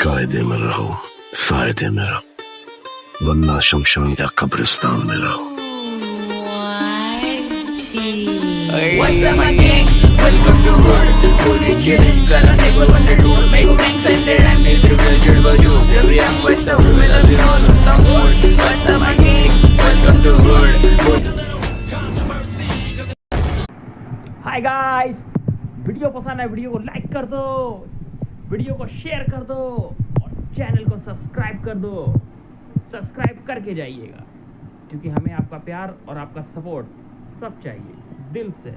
कायदे में रहो, फायदे में रहो, वरना शमशान या कब्रिस्तान में रहो। What's up my gang? Welcome to Hood. Full and chill. Gonna take one on the tour. Make a gang send it and it's real chill for you. Every young west of we love you all on the board. What's up my gang? Welcome to Hood. Hi guys, video पसंद है video को like कर दो, video को share कर दो और channel को सब्सक्राइब कर दो। सब्सक्राइब करके जाइएगा क्योंकि हमें आपका प्यार और आपका सपोर्ट सब चाहिए दिल से।